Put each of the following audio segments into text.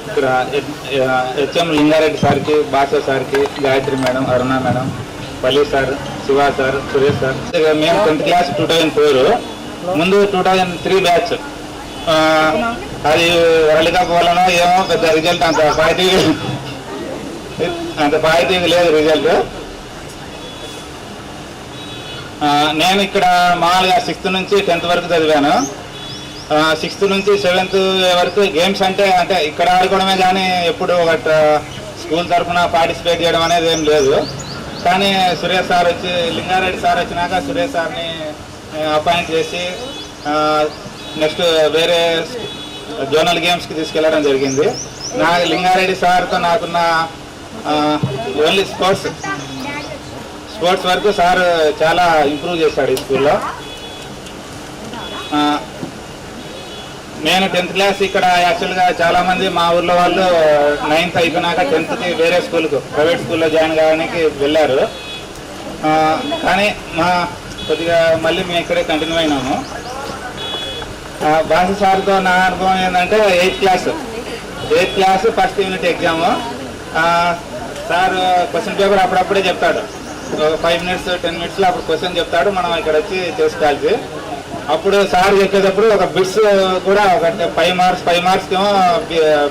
ఇక్కడ హెచ్ఎం లింగారెడ్డి సార్కి, భాష సార్కి, గాయత్రి మేడం, అరుణ మేడం, పల్లి sir, Shiva sir, Suresh sir. మేము 10th క్లాస్ 2004, ముందు 2003 బ్యాచ్. అది వరల్డ్ కప్ వలన ఏమో పెద్ద రిజల్ట్ అంత పాజిటివ్ లేదు రిజల్ట్. నేను ఇక్కడ మామూలుగా 6th నుంచి 10th వరకు చదివాను. 6th నుంచి 7th వరకు గేమ్స్ అంటే ఇక్కడ ఆడుకోవడమే కానీ ఎప్పుడు ఒక స్కూల్ తరఫున పార్టిసిపేట్ చేయడం అనేది ఏం లేదు. కానీ సురేష్ సార్ వచ్చి, లింగారెడ్డి సార్ వచ్చినాక సురేష్ సార్ని అపాయింట్ చేసి నెక్స్ట్ వేరే జోనల్ గేమ్స్కి తీసుకెళ్ళడం జరిగింది. లింగారెడ్డి సార్తో నాకున్న ఓన్లీ స్పోర్ట్స్ వరకు సార్ చాలా ఇంప్రూవ్ చేశాడు ఈ స్కూల్లో. నేను 10th క్లాస్ ఇక్కడ యాక్చువల్గా చాలామంది మా ఊర్లో వాళ్ళు 9th అయిపోయినాక 10th వేరే స్కూల్కు, ప్రైవేట్ స్కూల్లో జాయిన్ కావడానికి వెళ్ళారు. కానీ కొద్దిగా మళ్ళీ మేము ఇక్కడే కంటిన్యూ అయినాము. భాష సార్తో నా అనుభవం ఏంటంటే 8th class first unit exam. Sir question paper అప్పుడప్పుడే చెప్తాడు, 5 minutes 10 minutesలో అప్పుడు క్వశ్చన్ చెప్తాడు, మనం ఇక్కడ వచ్చి చేసుకోవాల్సి. అప్పుడు సార్ చెప్పేటప్పుడు ఒక బిట్స్ కూడా ఒక 5 మార్క్స్ ఏమో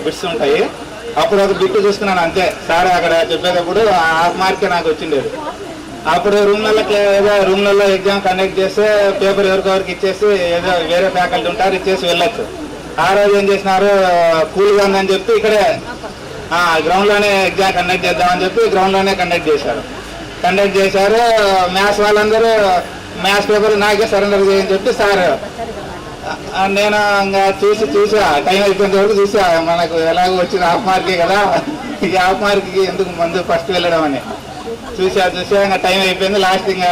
బిట్స్ ఉంటాయి. అప్పుడు ఒక బిట్ చూసుకున్నాను అంతే. సార్ అక్కడ చెప్పేటప్పుడు హాఫ్ మార్కే నాకు వచ్చిండేది. అప్పుడు రూమ్లలో ఎగ్జామ్ కండక్ట్ చేస్తే పేపర్ ఎవరికొవరికి ఇచ్చేసి ఏదో వేరే ఫ్యాకల్టీ ఉంటారు ఇచ్చేసి వెళ్ళొచ్చు. ఆ రోజు ఏం చేసినారు, కూల్గా ఉందని చెప్పి ఇక్కడే గ్రౌండ్లోనే ఎగ్జామ్ కండక్ట్ చేద్దామని చెప్పి గ్రౌండ్లోనే కండక్ట్ చేశారు. మ్యాథ్స్ వాళ్ళందరూ మ్యాథ్స్ పేపర్ నాకే సరెండర్ చేయని చెప్పి సార్, నేను ఇంకా చూసి టైం అయిపోయిన వరకు చూసా, మనకు ఎలాగో వచ్చిన హాఫ్ మార్కే కదా, ఈ హాఫ్ మార్క్కి ఎందుకు ముందు ఫస్ట్ వెళ్ళడం అని చూసా. ఇంకా టైం అయిపోయింది. లాస్ట్ ఇంకా